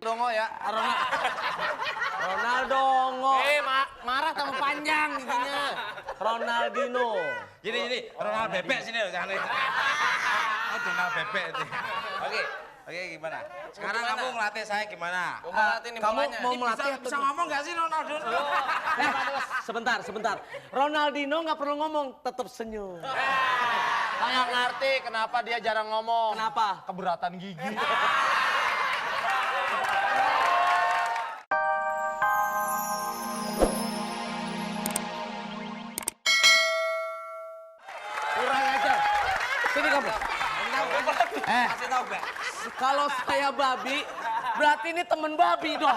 Ronaldinho ya. Ronaldinho. Marah tambah panjang giginya. Ronaldinho. Jadi Ronald bebek sini loh, jangan. Oh, Ronald bebek itu. Oke, gimana? Sekarang kamu ngelatih saya gimana? Kamu mau melatih bisa ngomong nggak sih Ronaldinho? Sebentar. Ronaldinho nggak perlu ngomong, tetap senyum. Saya ngerti kenapa dia jarang ngomong. Kenapa? Keberatan gigi. Kurang ajar. Sini kamu. Kasih tahu Mbak. Kalau saya babi, berarti ini temen babi dong.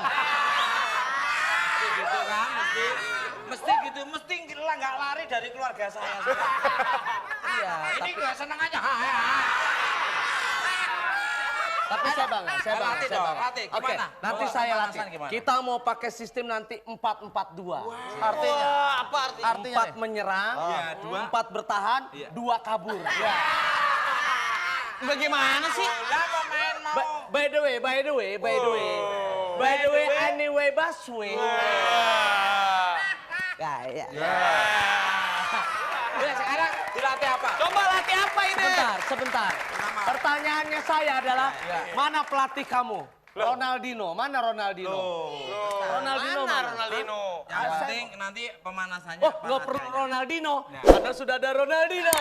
Gitu kan, mesti gitu, mesti nggak lari dari keluarga saya. Iya, Ini nggak seneng aja. tapi saya bangga. Latih. Oke, Gimana? nanti Bawa saya pemanasan latih. gimana? Kita mau pakai sistem nanti 4-4-2. Artinya? Apa artinya? Artinya 4 menyerang, Iya, 4 bertahan, 2 kabur. Ya. Bagaimana sih? Lah pemain mau. By the way, anyway, busway. Ya. Ya sekarang dilatih apa? Coba latih apa ini? Sebentar. Pertanyaannya saya adalah, mana pelatih kamu? Ronaldinho, mana Ronaldinho? Ronaldinho Mana mana? Ronaldinho? Yang penting nanti pemanasannya. Oh, nggak perlu Ronaldinho, karena sudah ada Ronaldinho.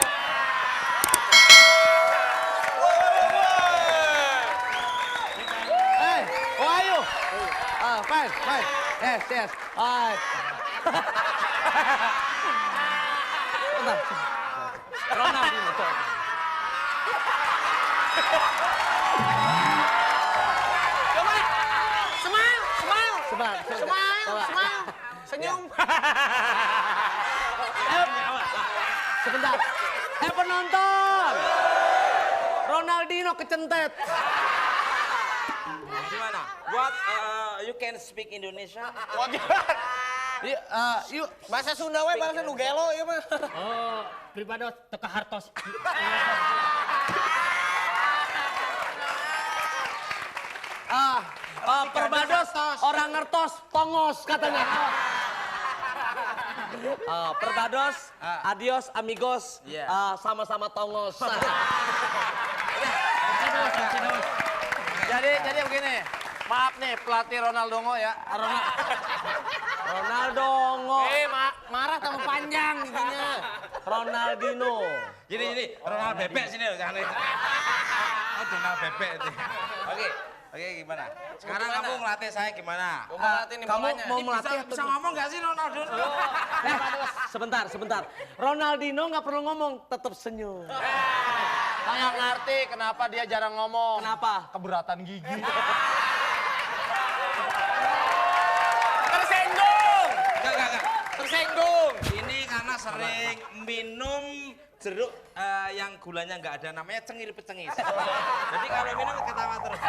Ayo. Fine. Yes. Hai. Bentar. Ronaldinho, coba. Coba. Smile. Coba. Senyum. Sebentar. Penonton. Ronaldinho kecentet. Gimana? What you can speak Indonesia? Wah, gimana? Yuk. Bahasa Sunda we, bahasa Nugelo ya mah. Oh, pribadi teka hartos. Perbados orang ngertos tongos katanya. Perbados, adios amigos, sama-sama tongos. Jadi begini. Maaf nih pelatih Ronaldinho ya. Ronaldinho. Marah tambah panjang giginya. Ronaldinho. Jadi Ronald bebek sini loh, jangan. Oh, Ronald bebek itu. Oke, gimana? Sekarang kamu ngelatih saya gimana? Kamu mau melatih Bisa ngomong nggak sih Ronaldinho? Sebentar. Ronaldinho nggak perlu ngomong, tetap senyum. Saya ngerti kenapa dia jarang ngomong. Kenapa? Keberatan gigi. Enggak. Tersinggung. Ini karena sering minum jeruk yang gulanya nggak ada, namanya cengir-pecengis. Jadi kalau minum ketawa terus.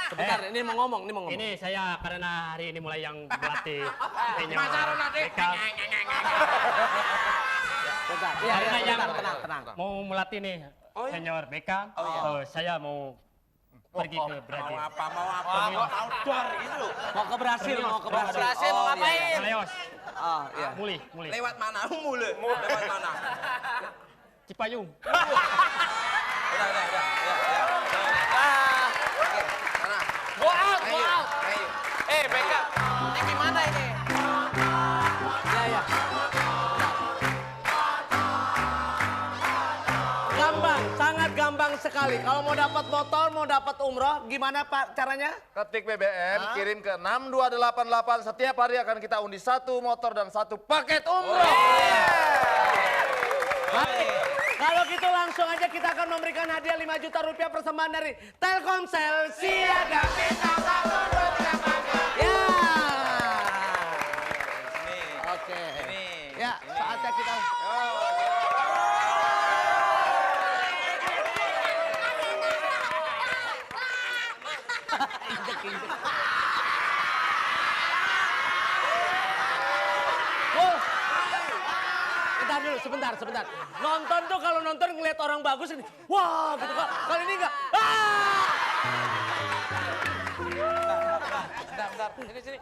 Sebentar, ini mau ngomong. Ini saya karena hari ini mulai yang berlatih. Masa Ronaldinho? Sebentar. Karena yang Tenang. mau melatih nih, senior Beckham. Saya mau pergi ke Brazil. Mau apa? Mau outdoor gitu loh. Mau ke Brasil. Brasil mau ngapain? Mayos, Iya. mulai. Lewat mana? Lewat mana? Cipayung. Udah. Go out. Ayo. Beckham. Ini gimana ini? Ya. Sangat gampang sekali. Kalau mau dapat motor, mau dapat umroh, gimana Pak caranya? Ketik BBM, kirim ke 6288. Setiap hari akan kita undi 1 motor dan 1 paket umroh. Kalau gitu langsung aja kita akan memberikan hadiah 5 juta rupiah persembahan dari Telkomsel. Siaga kita 1, 2, 3, 4. Ya. Oke. Ya, saatnya kita. Sebentar. Nonton tuh kalau nonton ngeliat orang bagus ini, wah gitu kok. Kali ini enggak. Bentar. Sini.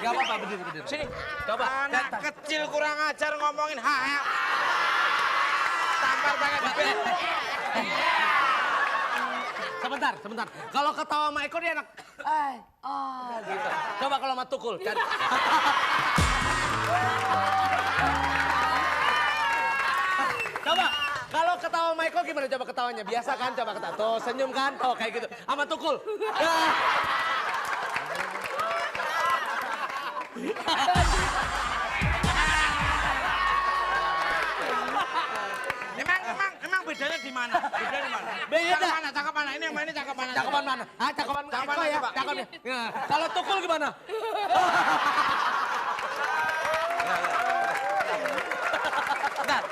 Gak apa-apa, berdiri. Sini. Coba. Anak kecil kurang ajar ngomongin ha. Tampar pakai bebek. Sebentar. Kalau ketawa sama Eko dia enak. Gitu. Coba kalau sama Tukul. Cari. Coba. Kalau ketawa sama Eko gimana coba ketawanya? Biasa kan coba ketawa. Tuh senyum kan? Tuh kayak gitu. Sama Tukul. Emang bedanya di mana? Beda. Cakep mana? Ini yang mana? Cakep mana? Cakepan mana? Cakepan Eko ya? coba. Cakepnya. Nah, kalau Tukul gimana? Bentar.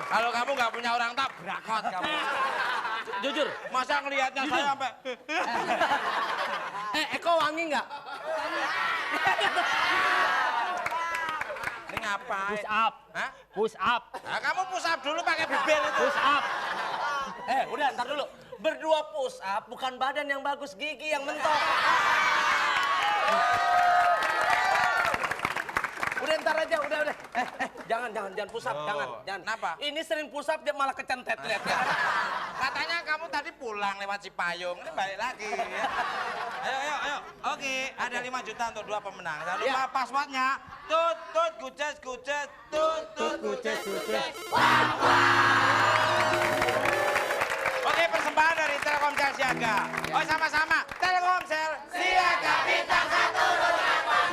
Kalau kamu nggak punya orang tak berakot kamu. Jujur. Masa ngelihatnya saya sampai Eko wangi nggak? ini ngapain? Push up. Hah? Push up. Nah, kamu push up dulu pakai bibir itu. Push up. Udah ntar dulu. Berdua push up bukan badan yang bagus, gigi yang mentok. Udah ntar aja, udah. Jangan push up, jangan. Kenapa? Ini sering push up dia malah kecentet lihat ya. Katanya kamu tadi pulang lewat Cipayung, ini balik lagi ya. Ayo. Oke, ada 5 juta untuk 2 pemenang. Jangan lupa passwordnya. Tut, guces. Oke, persembahan dari Telkomsel Siaga. Oh, sama-sama. Telkomsel Siaga bintang 1 rumah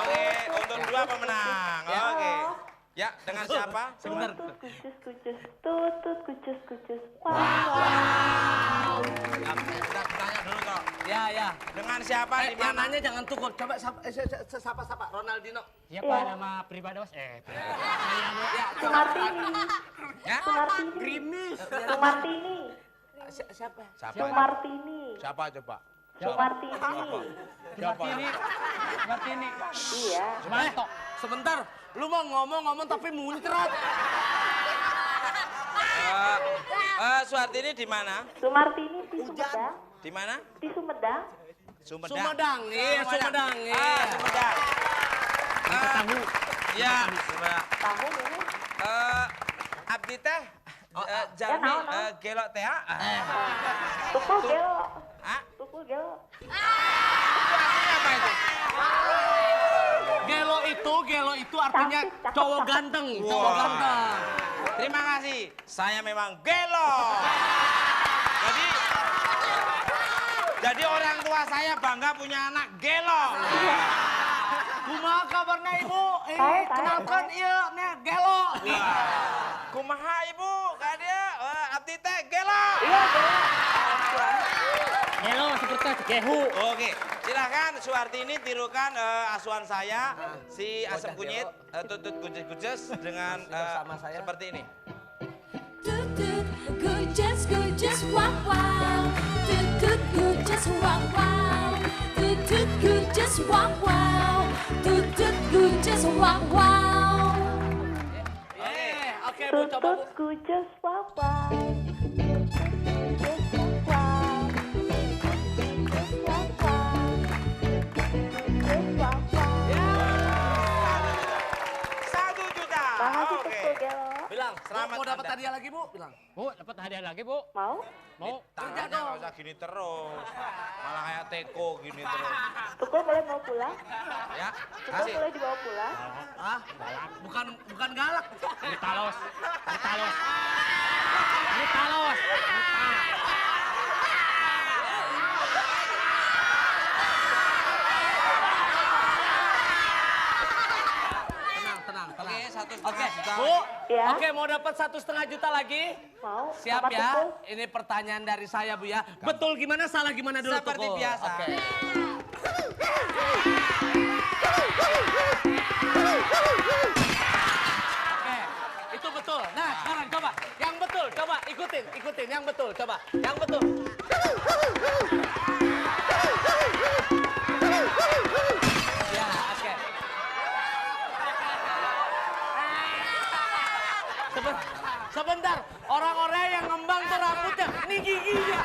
Oke, untuk 2 pemenang. Oke. Ya, dengan siapa? Sebentar. Tutut kucus. Wow. Ya, kita tanya dulu toh. Ya. Dengan siapa di Yang mana? nanya jangan Tukul. Coba sapa Ronaldinho. Siapa nama pribadi bos? Sumartini. Ya? Sumartini. Sumartini. Siapa? Siapa? Sumartini. Siapa coba? Sumartini. Siapa? Martini. Iya. Sumanto. Sebentar. Lu mau ngomong tapi muncrat. Suhartini di mana? Sumartini di Sumedang. Di mana? Di Sumedang. Sumedang. Iya, Sumedang. Sumedang. Tahu. Iya, Sumedang. Tahu ini. Abdi teh Jami Ya, naon. gelok teh. Tukul gelo. Hah? Tukul gelo. Itu artinya apa itu? Gelo itu artinya Cantik, cakep, cowok cakep. ganteng. Wah. Cowok ganteng. Terima kasih. Saya memang gelo. Jadi orang tua saya bangga punya anak gelo. Kumaha kabarnya ibu? Baik. Kenalkan iya, nih gelo. Kumaha ibu? Kak dia abdi teh gelo. Iya, gelo. Hello, seperti gehu. Oke, silakan Suhartini tirukan asuhan saya si asam kunyit tutut kuces dengan Bersama saya. seperti ini. Tutut, gujas, wow wow. Tutut, gujas, wow wow. Tutut, gujas, wow wow. Tutut, gujas, wow wow. Oke, Bu, coba Bu. Tutut kucus wawan. Satu juta. Makasih Oke. Tukul gelo. Bilang, Selamat mau dapat Anda. hadiah lagi Bu? Bilang. Bu, dapat hadiah lagi, Bu. Mau? Mau? Tangannya nggak usah gini terus. Malah kayak teko gini terus. Tukul boleh mau pulang? Ya, Tukul kasih. boleh dibawa pulang? Ah, bukan galak. Brutalos. Tenang. Oke, 1,5 Oke, juta. Bu. Ya. Oke, mau dapat 1,5 juta lagi? Mau? Siap Sama ya. Tukul? Ini pertanyaan dari saya, Bu ya. Betul gimana, salah gimana dulu, Seperti Tukul? biasa. Oke. Oke, itu betul. Nah, sekarang coba. Yang betul, coba ikutin. Yang betul, coba. Yang betul. Ya, oke. Sebentar, orang-orang yang ngembang tuh rambutnya, ini giginya.